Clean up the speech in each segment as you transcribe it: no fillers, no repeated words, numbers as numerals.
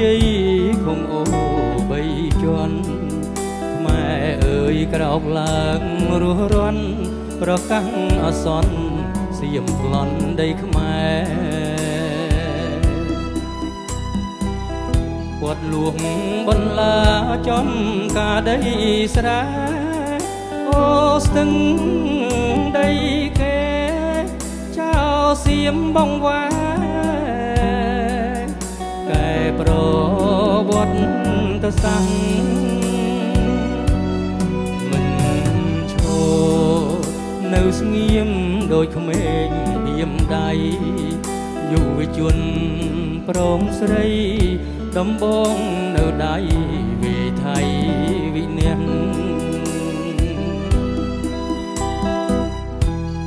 ជ័យคงអូបីជាន់ខ្មែរអើយក្រោកឡើងរស់រាន់ប្រកាំងអសន្នសៀមក្លន់ដីខ្មែរពាត់លួងបន្លាចំការដីស្រែអូស្ទឹងដីគេចៅសៀមបងវ៉ាកែប្រវត្តិទៅសាំងមិនឈរនៅស្ងៀមដូចក្មេងហៀមដៃយុវជនព្រមស្រីដំបងនៅដៃវិថីវិញ្ញាណ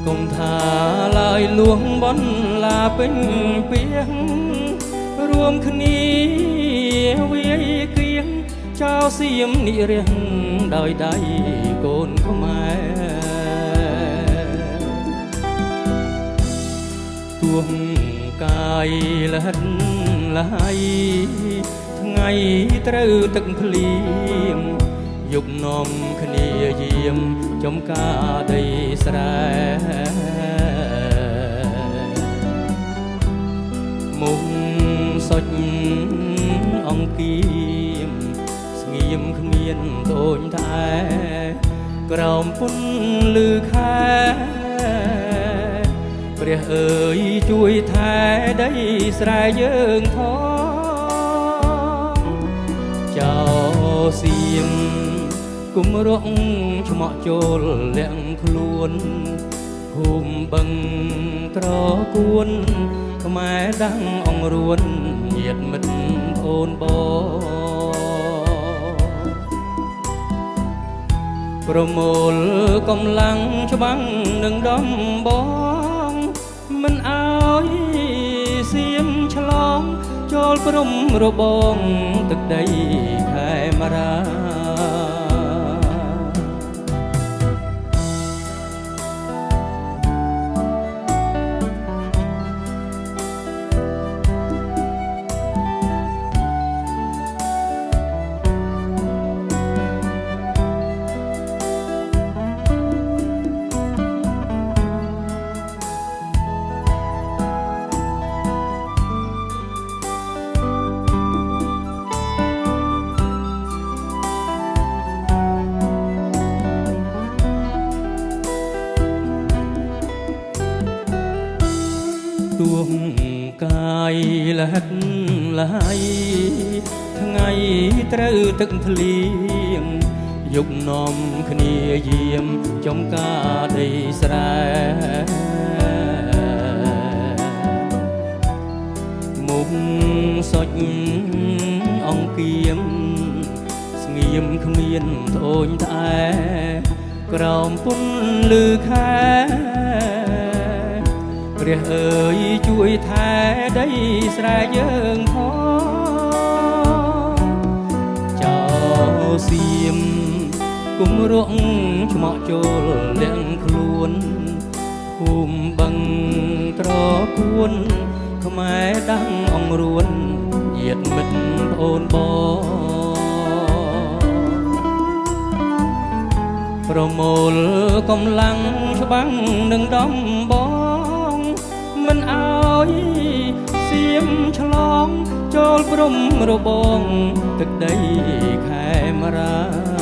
កុំថាឡើយលួងបនឡាពេញពីងរួមគ្នាវាយគៀងចៅសៀមនិរះដោយដៃកូនខ្មែរទួងកាយលហិតលហើយថ្ងៃត្រូវទឹកភ្លៀងយុគនាំគ្នាយាមចំការដីស្រែមុខសុចអង្គៀមស្ងៀមគ្មានដូនតែក្រោមពុនលឺខែព្រះអើយជួយថែដីស្រែយើងផងចៅសៀមគុំរកឆ្មក់ចូលលាក់ខ្លួនភូមិបឹងត្រគួនខ្មែរដាំងអង្រួនញាតិមិត្តអូនបងប្រមូលកម្លាំងច្បាំងនឹងដំបងមិនអើយសៀមឆ្លងចូលព្រំរបងទឹកដីខេមរាទួងកាយលហិតលហើយថ្ងៃត្រូវទឹកភ្លៀងយុគនាំគ្នាយាមចំការដីស្រែមុខសុចអង្គៀមស្ងៀមគ្មានត្អូញត្អែក្រោមពុនលឺខែព្រះអើយជួយថែដីស្រែយើងផងចៅសៀមគុំរកឆ្មក់ចូលលាក់ខ្លួនភូមិបឹងត្រគួនខ្មែរដាំងអង្រួនញាតិមិត្តប្អូនបងប្រមូលកម្លាំងច្បាំងនឹងដំបងមិនអើយសៀមឆ្លងចូលព្រំរបងទឹកដីខេមរា